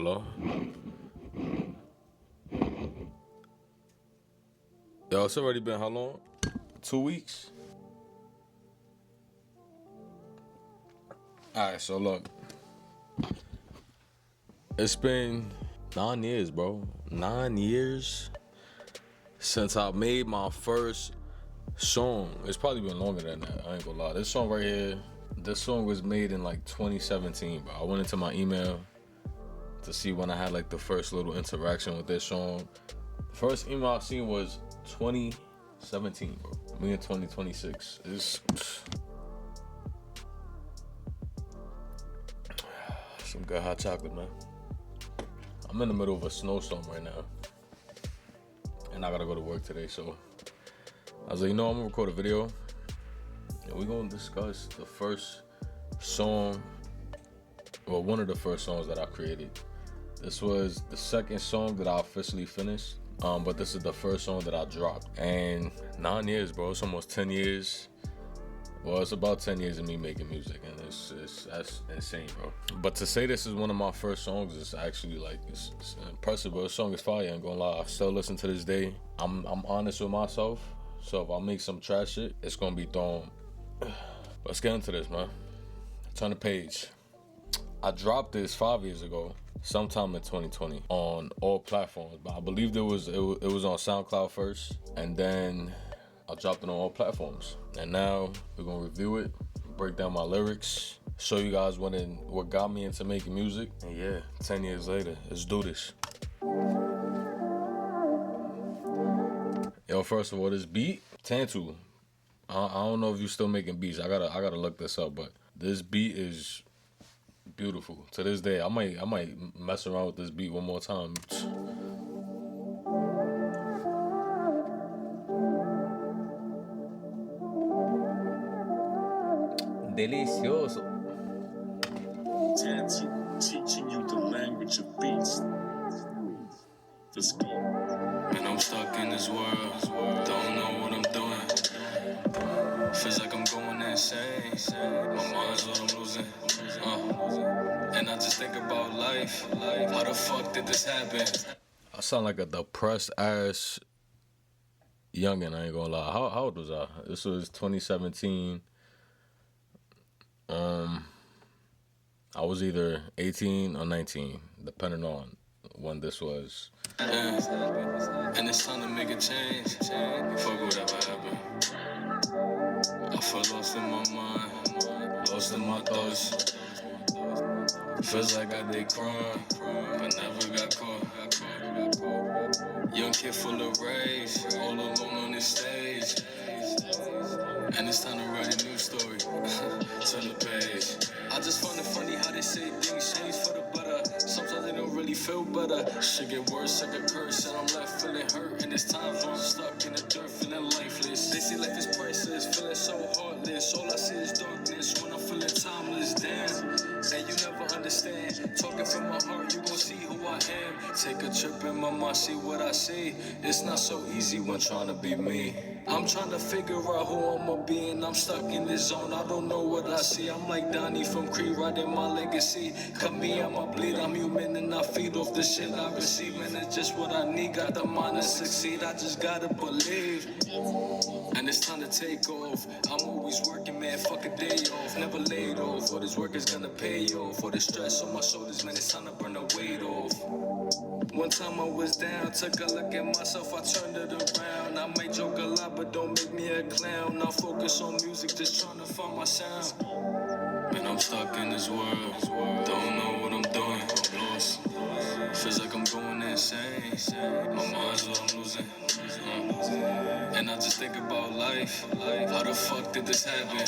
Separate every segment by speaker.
Speaker 1: Hello? Yo, it's already been how long? 2 weeks? Alright, so look. It's been 9 years, bro. 9 years since I made my first song. It's probably been longer than that, I ain't gonna lie. This song right here, this song was made in like 2017, bro. I went into my email to see when I had like the first little interaction with this song. The first email I seen was 2017, bro. Me in 2026. It's some good hot chocolate, man. I'm in the middle of a snowstorm right now, and I gotta go to work today, so I was like, I'm gonna record a video, and we're gonna discuss the first song, or one of the first songs that I created. This was the second song that I officially finished, but this is the first song that I dropped. And 9 years, bro. It's almost 10 years. Well, it's about 10 years of me making music, and that's insane, bro. But to say this is one of my first songs is actually like it's impressive, bro. This song is fire. I ain't gonna lie. I still listen to this day. I'm honest with myself. So if I make some trash shit, it's gonna be thrown. Let's get into this, man. Turn the page. I dropped this 5 years ago, sometime in 2020, on all platforms. But I believe it was on SoundCloud first, and then I dropped it on all platforms. And now we're gonna review it, break down my lyrics, show you guys what got me into making music. And yeah, 10 years later, let's do this. Yo, first of all, this beat, Tantu. I don't know if you're still making beats. I gotta look this up, but this beat is beautiful. To this day, I might mess around with this beat one more time. Delicioso.
Speaker 2: Tantu, teaching you the language of beats. Let's go.
Speaker 3: Man, I'm stuck in this world, don't know what I'm doing. Feels like I'm going insane. My mind's what I'm losing. And I just think about life. How the fuck did this happen?
Speaker 1: I sound like a depressed ass youngin', I ain't gonna lie. How old was I? This was 2017. I was either 18 or 19, depending on when this was.
Speaker 3: And it's time to make a change. Fuck whatever happened. I feel lost in my mind, lost in my thoughts. Feels like I did crime, but never got caught. Young kid full of rage, all alone on this stage. And it's time to write a new story. Turn the page. I just find it funny how they say things change for the better. Sometimes they don't really feel better. Shit get worse, like a curse, and I'm left feeling hurt. And there's times when I'm stuck in the dirt, feeling lifeless. They say life is priceless, feeling so heartless. All I see is darkness when I'm feeling timeless. Damn, and you never understand. Talking from my heart, you gon' see who I am. Take a trip in my mind, see what I see. It's not so easy when trying to be me. I'm trying to figure out who I'ma be, and I'm stuck in this zone. I don't know what I see. I'm like Donnie from Creed, writing my legacy. Cut me, I'ma bleed. I'm human and I feed off the shit I receive, and it's just what I need. Got the mind to succeed. I just gotta believe. And it's time to take off. I'm always working, man. Fuck a day off. Never laid off. All this work is gonna pay off. For the stress on my shoulders, man. It's time to burn the weight off. One time I was down, took a look at myself, I turned it around. I might joke a lot, but don't make me a clown. Now focus on music, just trying to find my sound. Man, I'm stuck in this world, don't know what I'm doing, I'm lost. Feels like I'm going insane, my mind's what I'm losing. And I just think about life, how the fuck did this happen?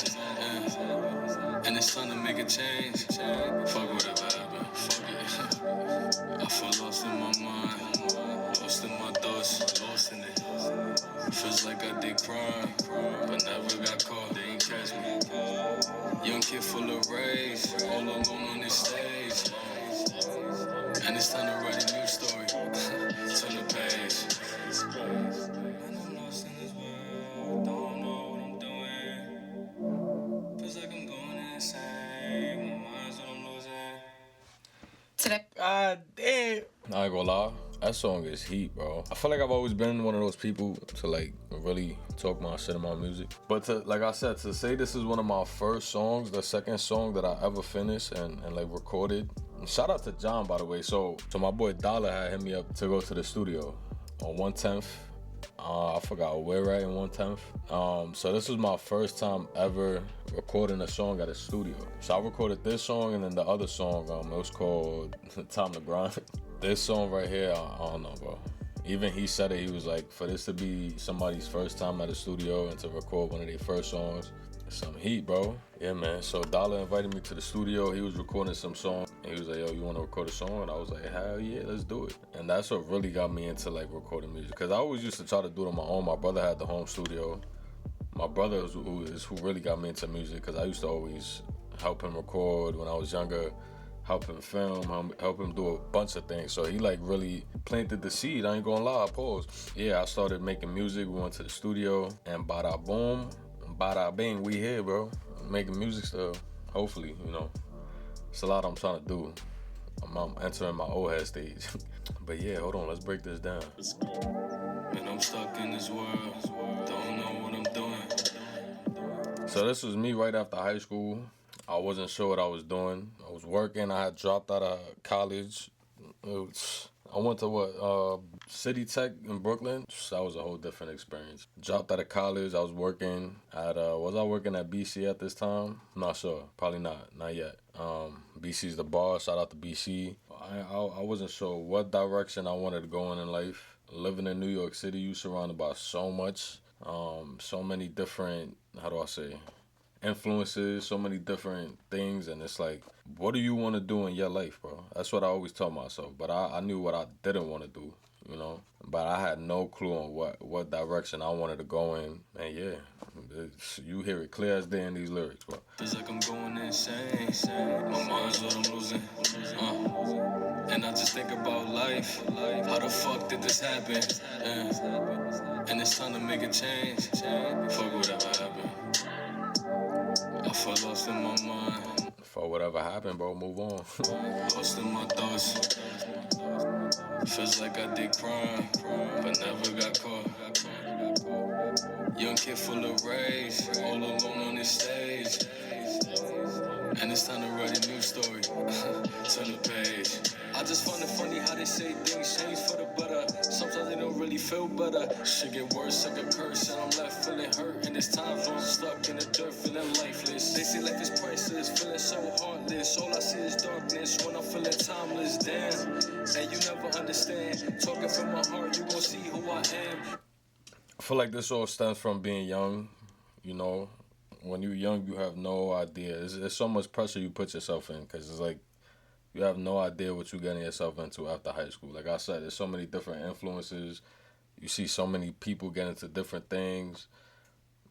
Speaker 3: And it's time to make a change, fuck whatever happened, fuck it. I feel lost in my mind, lost in my thoughts, lost in it. Feels like I did crime, but never got caught, they ain't catch me. Young kid full of rage, all alone on this stage. And it's time to write a new story, turn the page. Man, I'm lost in this world, don't know what I'm doing. Feels like I'm going insane, my mind's what I'm losing.
Speaker 4: Today.
Speaker 1: God damn. I ain't gonna lie. That song is heat, bro. I feel like I've always been one of those people to like really talk my shit about music. But to, like I said, to say this is one of my first songs, the second song that I ever finished and like recorded. And shout out to John, by the way. So my boy Dollar had hit me up to go to the studio on 110th. I forgot where at in 110th. So this was my first time ever recording a song at a studio. So I recorded this song and then the other song, it was called Time to Grind. This song right here, I don't know, bro. Even he said it, he was like, for this to be somebody's first time at a studio and to record one of their first songs, some heat, bro. Yeah, man. So Dollar invited me to the studio. He was recording some song. He was like, yo, you want to record a song? And I was like, hell yeah, let's do it. And that's what really got me into like recording music. Because I always used to try to do it on my own. My brother had the home studio. My brother is who really got me into music, because I used to always help him record when I was younger, help him film, help him do a bunch of things. So he like really planted the seed. I ain't gonna lie, pause. Yeah, I started making music. We went to the studio and bada boom, bada bing, we here, bro. Making music still. Hopefully, you know. It's a lot I'm trying to do. I'm entering my old head stage. But yeah, hold on, let's break this down.
Speaker 2: Let's go.
Speaker 3: Man, I'm stuck in this world, don't know what I'm doing.
Speaker 1: So this was me right after high school. I wasn't sure what I was doing. I was working. I had dropped out of college. I went to City Tech in Brooklyn. That was a whole different experience. Dropped out of college. I was working at was I working at BC at this time? I'm not sure. Probably not yet. BC's the bar. Shout out to BC. I wasn't sure what direction I wanted to go in life. Living in New York City, you surrounded by so much, so many different, how do I say, influences, so many different things, and it's like, what do you want to do in your life, bro? That's what I always tell myself. But I knew what I didn't want to do, you know. But I had no clue on what direction I wanted to go in. And yeah, you hear it clear as day in these lyrics, bro.
Speaker 3: It's like I'm going insane. My mind's what I'm losing. And I just think about life. How the fuck did this happen? And it's time to make a change. Fuck whatever happened. I felt lost in my mind.
Speaker 1: For whatever happened, bro, move on.
Speaker 3: Lost in my thoughts. Feels like I did crime, but never got caught. Young kid full of rage, all alone on this stage. And it's time to write a new story. Turn the page. I just find it funny how they say things change for the better. Sometimes they don't really feel better. Shit get worse like a curse, and I'm left feeling hurt. And there's times when I'm stuck in the dirt, feeling lifeless. They say life is priceless, feeling so heartless. All I see is darkness when I'm feeling timeless. Damn, and you never understand. Talking from my heart, you gon' see who I am.
Speaker 1: I feel like this all stems from being young, you know. When you're young, you have no idea. There's so much pressure you put yourself in, because it's like you have no idea what you're getting yourself into after high school. Like I said, there's so many different influences. You see so many people get into different things.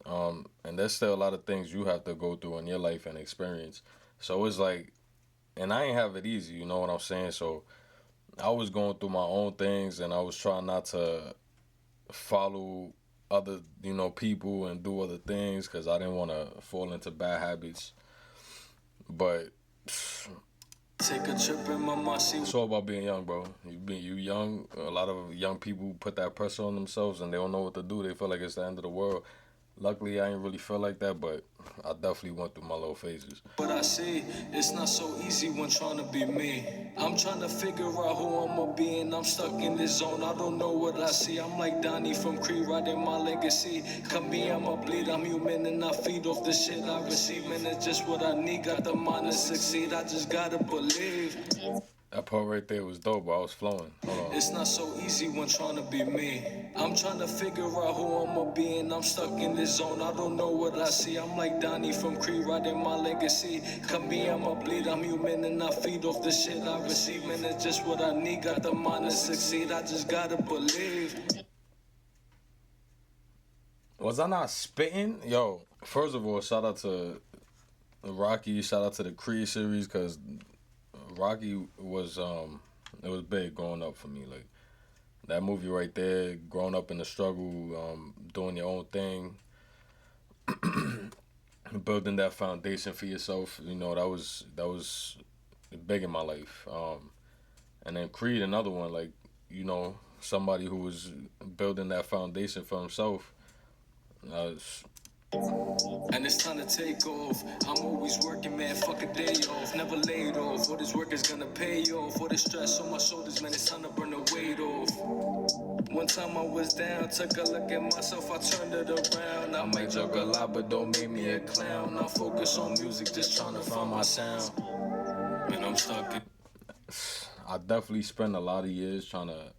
Speaker 1: And there's still a lot of things you have to go through in your life and experience. So it's like, and I ain't have it easy, you know what I'm saying? So I was going through my own things, and I was trying not to follow other, you know, people and do other things, because I didn't want to fall into bad habits. But
Speaker 3: take a trip in my mind.
Speaker 1: it's all about being young, bro. You young. A lot of young people put that pressure on themselves, and they don't know what to do. They feel like it's the end of the world. Luckily, I ain't really feel like that, but I definitely went through my little phases.
Speaker 3: But I see, it's not so easy when trying to be me. I'm trying to figure out who I'ma be, and I'm stuck in this zone. I don't know what I see. I'm like Donnie from Creed, writing my legacy. Come me, I'ma bleed. I'm human, and I feed off the shit I receive. And it's just what I need. Got the mind to succeed. I just gotta believe.
Speaker 1: That part right there was dope, bro. I was flowing. Hold on.
Speaker 3: It's not so easy when trying to be me. I'm trying to figure out who I'ma be, and I'm stuck in this zone. I don't know what I see. I'm like Donnie from Creed, writing my legacy. Come me, I'ma bleed. I'm human, and I feed off the shit I receive. And it's just what I need. Got the mind to succeed. I just gotta believe.
Speaker 1: Was I not spitting? Yo, first of all, shout out to Rocky. Shout out to the Creed series, because Rocky was it was big growing up for me. Like that movie right there, growing up in the struggle, doing your own thing, building that foundation for yourself. You know, that was big in my life. And then Creed, another one, like, you know, somebody who was building that foundation for himself. It's-
Speaker 3: And it's time to take off. I'm always working, man, fuck a day off. Never laid off. All this work is gonna pay off. All the stress on my shoulders, man, it's time to burn the weight off. One time I was down, took a look at myself, I turned it around. I might joke a lot, but don't make me a clown. I focus on music, just trying to find my sound. Man, I'm stuck in.
Speaker 1: I definitely spent a lot of years trying to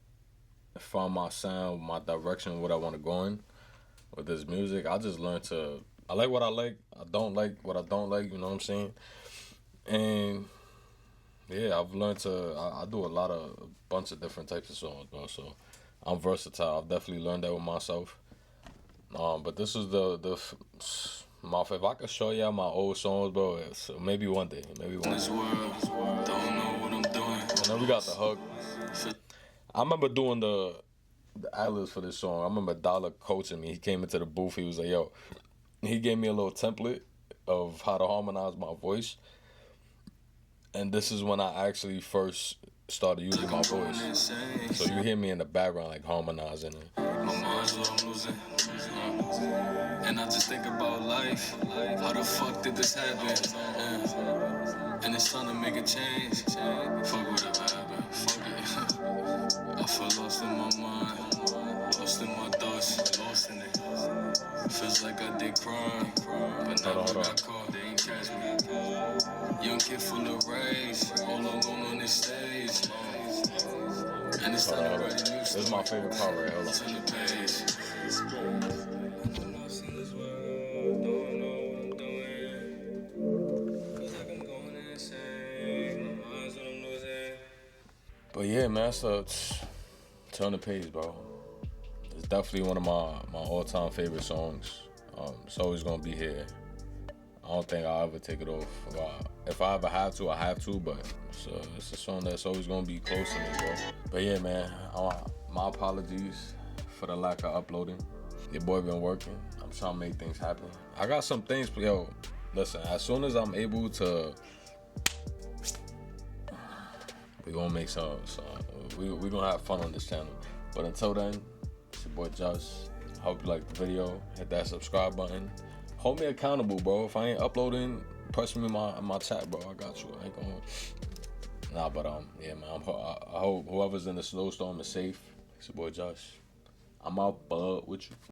Speaker 1: find my sound, my direction, what I want to go in with this music. I just learned to, I like what I like, I don't like what I don't like, you know what I'm saying? And yeah, I've learned to, I do a bunch of different types of songs, bro, so I'm versatile. I've definitely learned that with myself. But this is my, if I could show y'all my old songs, bro, so maybe one day,
Speaker 3: This world, don't know what I'm doing.
Speaker 1: And then we got the hook. I remember doing the ad-libs for this song. I remember Dollar coaching me. He came into the booth. He was like, yo, he gave me a little template of how to harmonize my voice. And this is when I actually first started using my voice. So you hear me in the background, like, harmonizing it.
Speaker 3: My mind's what I'm losing. And I just think about life. How the fuck did this happen? And it's time to make a change. Fuck whatever happened. Fuck it. I feel lost in my mind. Lost in my thoughts. Lost in it. Feels like I did crime. But now I got caught. They ain't catch me. Young kid full of rage. All alone on this stage. And it's time to write a new
Speaker 1: This
Speaker 3: story.
Speaker 1: is my favorite part right here.
Speaker 3: Turn the page.
Speaker 1: But yeah, man, so turn the page, bro. It's definitely one of my all-time favorite songs. It's always gonna be here. I don't think I'll ever take it off. If I ever have to, I have to, but it's a song that's always gonna be close to me, bro. But yeah, man, my apologies for the lack of uploading. Your boy been working. I'm trying to make things happen. I got some things, but yo, listen, as soon as I'm able to, we gonna make some we gonna have fun on this channel. But until then, it's your boy Josh. Hope you like the video. Hit that subscribe button. Hold me accountable, bro. If I ain't uploading, press me in my chat, bro. I got you. I ain't gonna. Nah, but yeah, man. I hope whoever's in the snowstorm is safe. It's your boy Josh. I'm out, bud, with you.